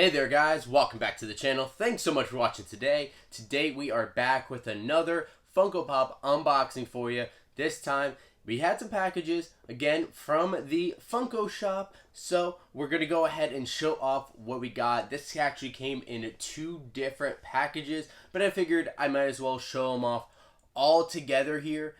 Hey there guys, welcome back to the channel. Thanks so much for watching today. Today we are back with another Funko Pop unboxing for you. This time we had some packages, again, from the Funko Shop. So we're going to go ahead and show off what we got. This actually came in 2 different packages, but I figured I might as well show them off all together here.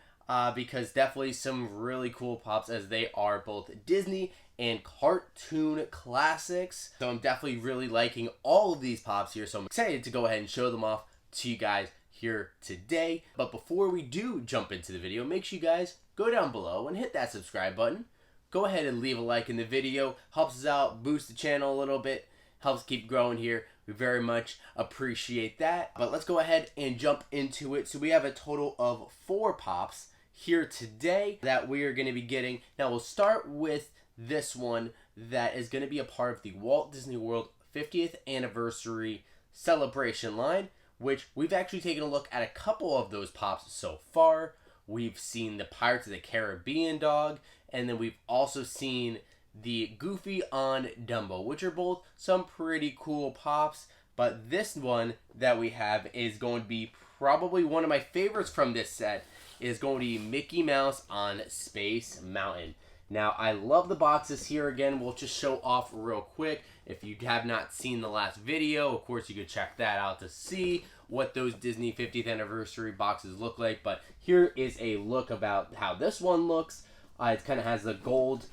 Because definitely some really cool pops, as they are both Disney and cartoon classics. So I'm definitely really liking all of these pops here, so I'm excited to go ahead and show them off to you guys here today. But before we do jump into the video, make sure you guys go down below and hit that subscribe button. Go ahead and leave a like in the video. Helps us out, boost the channel a little bit, helps keep growing here. We very much appreciate that. But let's go ahead and jump into it. So we have a total of 4 pops here today that we are going to be getting. Now we'll start with this one that is going to be a part of the Walt Disney World 50th anniversary celebration line, which we've actually taken a look at a couple of those pops so far. We've seen the Pirates of the Caribbean dog, and then we've also seen the Goofy on Dumbo, which are both some pretty cool pops. But this one that we have is going to be probably one of my favorites from this set. Is going to be Mickey Mouse on Space Mountain. Now, I love the boxes here. Again, we'll just show off real quick. If you have not seen the last video, of course, you could check that out to see what those Disney 50th anniversary boxes look like. But here is a look about how this one looks. It kind of has the gold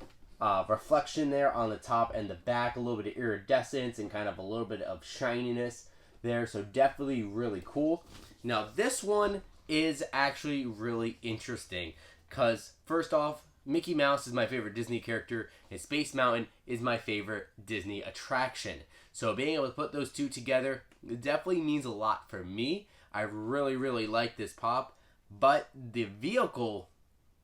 reflection there on the top and the back, a little bit of iridescence and kind of a little bit of shininess there. So definitely really cool. Now, this one is actually really interesting because, first off, Mickey Mouse is my favorite Disney character and Space Mountain is my favorite Disney attraction. So being able to put those two together, it definitely means a lot for me. I really like this pop, but the vehicle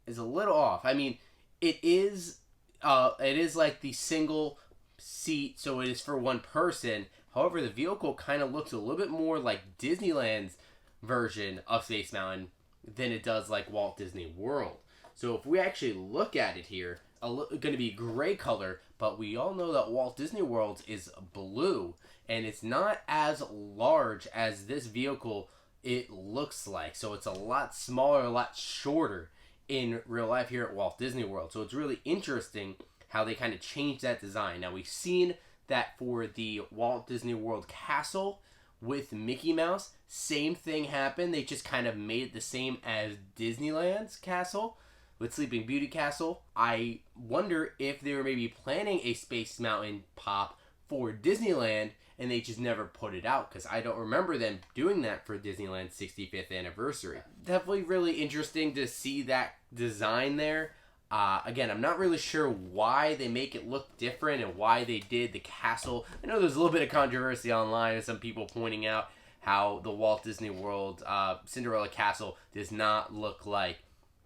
is a little off. I mean, it is like the single seat, so it is for one person. However, the vehicle kind of looks a little bit more like Disneyland's version of Space Mountain than it does like Walt Disney World. So if we actually look at it here, going to be gray color, but we all know that Walt Disney World is blue, and it's not as large as this vehicle it looks like. So it's a lot smaller, a lot shorter in real life here at Walt Disney World. So it's really interesting how they kind of changed that design. Now, we've seen that for the Walt Disney World castle with Mickey Mouse, same thing happened. They just kind of made it the same as Disneyland's castle with Sleeping Beauty Castle. I wonder if they were maybe planning a Space Mountain pop for Disneyland and they just never put it out, because I don't remember them doing that for Disneyland's 65th anniversary. Definitely really interesting to see that design there. Again, I'm not really sure why they make it look different and why they did the castle. I know there's a little bit of controversy online and some people pointing out how the Walt Disney World Cinderella Castle does not look like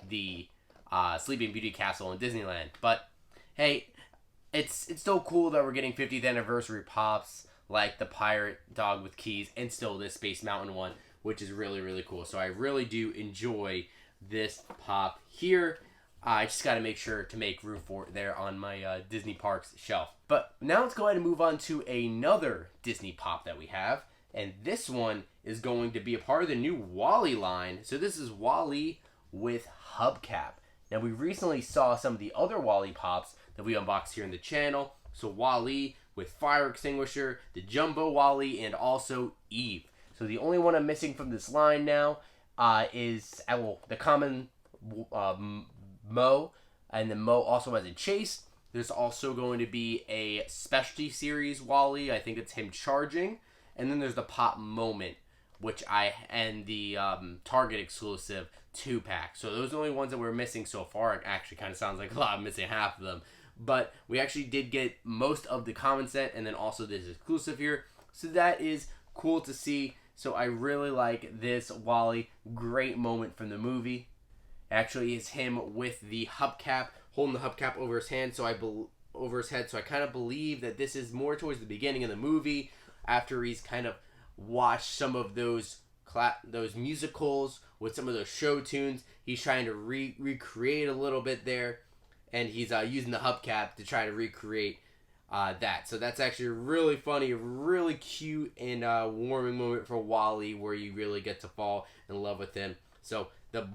the Sleeping Beauty Castle in Disneyland. But hey, it's still cool that we're getting 50th anniversary pops like the pirate dog with keys and still this Space Mountain one, which is really cool. So I really do enjoy this pop here. I just got to make sure to make room for it there on my Disney Parks shelf. But now let's go ahead and move on to another Disney pop that we have. And this one is going to be a part of the new WALLE line. So this is WALLE with Hubcap. Now, we recently saw some of the other WALLE pops that we unboxed here in the channel. So WALLE with fire extinguisher, the Jumbo WALLE, and also Eve. So the only one I'm missing from this line now is the common Mo, and then Mo also has a chase. There's also going to be a specialty series WALLE. I think it's him charging. And then there's the Pop Moment, and the Target exclusive 2-pack. So those are the only ones that we're missing so far. It actually kind of sounds like a lot. I'm missing half of them. But we actually did get most of the common set and then also this exclusive here. So that is cool to see. So I really like this WALLE. Great moment from the movie. Actually is him with the hubcap, holding the hubcap over his hand, over his head. So I kind of believe that this is more towards the beginning of the movie, after he's kind of watched some of those musicals with some of those show tunes. He's trying to recreate a little bit there, and he's using the hubcap to try to recreate that. So that's actually a really funny, really cute, and warming moment for WALLE, where you really get to fall in love with him. So the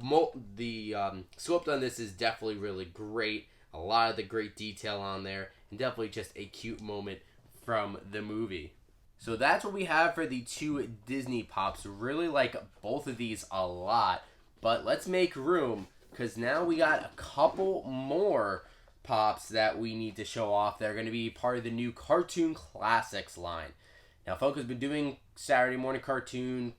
sculpt on this is definitely really great. A lot of the great detail on there, and definitely just a cute moment from the movie. So that's what we have for the 2 Disney Pops. Really like both of these a lot, but let's make room, because now we got a couple more Pops that we need to show off. They're going to be part of the new Cartoon Classics line. Now, Funko's been doing Saturday morning cartoon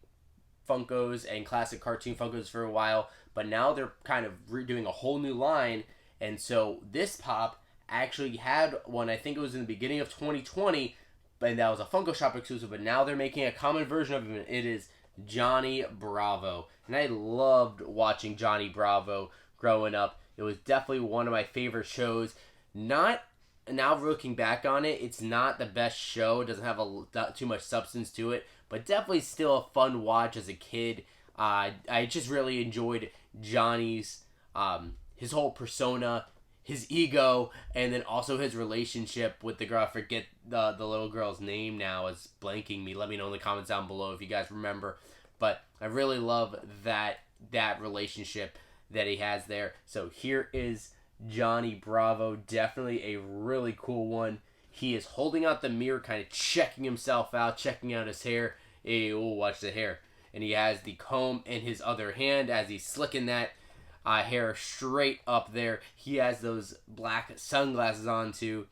Funkos and classic cartoon Funkos for a while, but now they're kind of redoing a whole new line. And so this Pop actually had one, I think it was in the beginning of 2020, and that was a Funko Shop exclusive, but now they're making a common version of him. It is Johnny Bravo. And I loved watching Johnny Bravo growing up. It was definitely one of my favorite shows. Not, now looking back on it, it's not the best show. It doesn't have too much substance to it, but definitely still a fun watch as a kid. I just really enjoyed Johnny's, his whole persona, his ego, and then also his relationship with the girl. I forget the little girl's name now, is blanking me. Let me know in the comments down below if you guys remember. But I really love that relationship that he has there. So here is Johnny Bravo. Definitely a really cool one. He is holding out the mirror, kind of checking himself out, checking out his hair. Hey, oh, watch the hair. And he has the comb in his other hand as he's slicking that hair straight up there. He has those black sunglasses on too,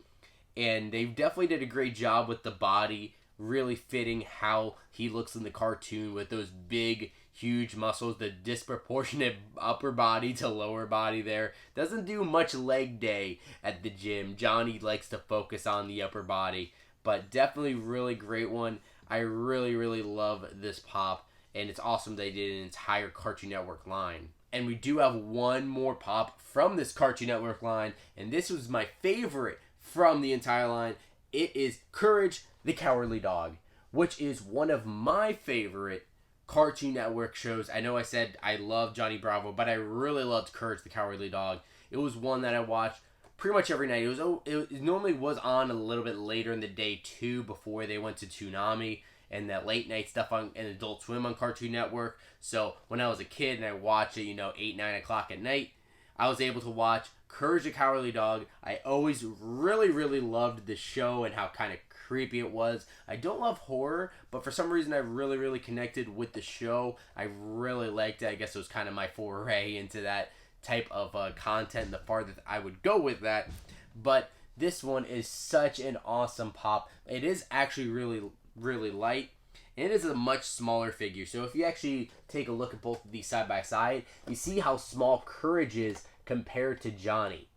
and they definitely did a great job with the body, really fitting how he looks in the cartoon with those big, huge muscles, the disproportionate upper body to lower body there. Doesn't do much leg day at the gym. Johnny likes to focus on the upper body, but definitely really great one. I really, really love this Pop, and it's awesome they did an entire Cartoon Network line. And we do have one more Pop from this Cartoon Network line, and this was my favorite from the entire line. It is Courage the Cowardly Dog, which is one of my favorite Cartoon Network shows. I know I said I love Johnny Bravo, but I really loved Courage the Cowardly Dog. It was one that I watched pretty much every night. It normally was on a little bit later in the day too, before they went to Toonami and that late night stuff on and Adult Swim on Cartoon Network. So when I was a kid and I watched it, 8, 9 o'clock at night, I was able to watch Courage the Cowardly Dog. I always really, really loved the show and how kind of creepy it was. I don't love horror, but for some reason I really, really connected with the show. I really liked it. I guess it was kind of my foray into that type of content, the farthest I would go with that. But this one is such an awesome Pop. It is actually really, really light, and it is a much smaller figure. So if you actually take a look at both of these side by side, you see how small Courage is compared to Johnny.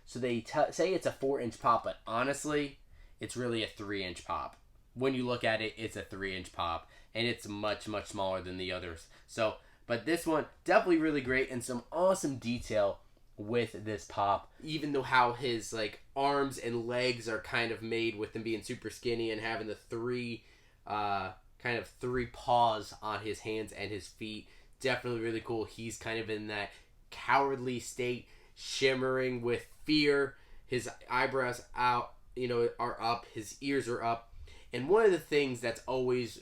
So they say it's a 4-inch Pop, but honestly, it's really a 3-inch Pop. When you look at it, it's a 3-inch Pop, and it's much, much smaller than the others. So, but this one, definitely really great, and some awesome detail with this Pop. Even though how his arms and legs are kind of made with him being super skinny and having the three paws on his hands and his feet. Definitely really cool. He's kind of in that cowardly state, shimmering with fear. His eyebrows are up, his ears are up. And one of the things that's always,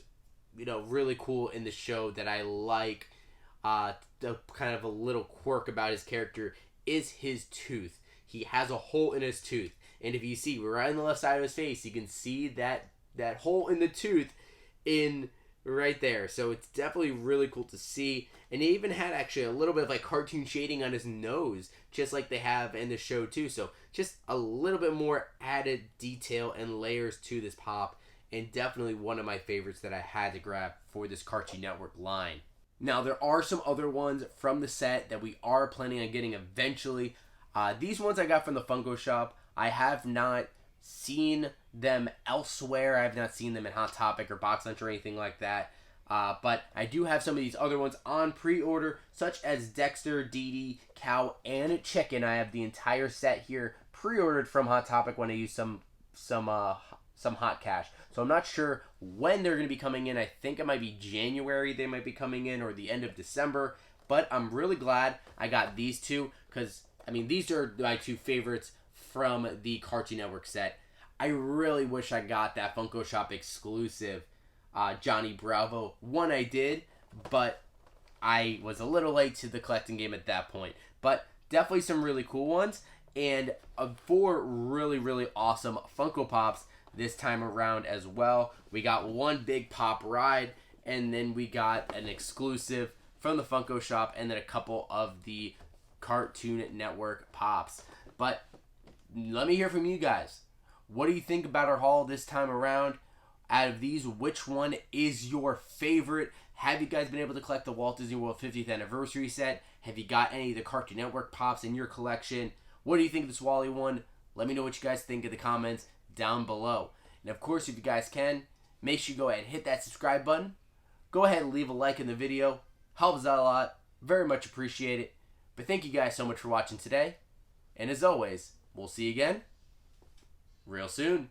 really cool in the show that I like, the kind of a little quirk about his character, is his tooth. He has a hole in his tooth. And if you see right on the left side of his face, you can see that hole in the tooth in right there. So it's definitely really cool to see. And he even had actually a little bit of cartoon shading on his nose, just like they have in the show too. So just a little bit more added detail and layers to this Pop, and definitely one of my favorites that I had to grab for this Cartoon Network line. Now there are some other ones from the set that we are planning on getting eventually. These ones I got from the Funko Shop. I have not seen them elsewhere. I have not seen them in Hot Topic or Box Lunch or anything like that. But I do have some of these other ones on pre-order, such as Dexter, Dee Dee, Cow, and Chicken. I have the entire set here pre-ordered from Hot Topic when I use some hot cash. So I'm not sure when they're going to be coming in. I think it might be January they might be coming in, or the end of December. But I'm really glad I got these two, because, these are my two favorites from the Cartoon Network set. I really wish I got that Funko Shop exclusive Johnny Bravo. One I did, but I was a little late to the collecting game at that point. But definitely some really cool ones. And 4 really, really awesome Funko Pops this time around as well. We got one big pop ride, and then we got an exclusive from the Funko Shop, and then a couple of the Cartoon Network Pops. But let me hear from you guys. What do you think about our haul this time around? Out of these, which one is your favorite? Have you guys been able to collect the Walt Disney World 50th Anniversary set? Have you got any of the Cartoon Network Pops in your collection? What do you think of this WALLE one? Let me know what you guys think in the comments down below. And of course, if you guys can, make sure you go ahead and hit that subscribe button. Go ahead and leave a like in the video. Helps out a lot. Very much appreciate it. But thank you guys so much for watching today. And as always, we'll see you again real soon.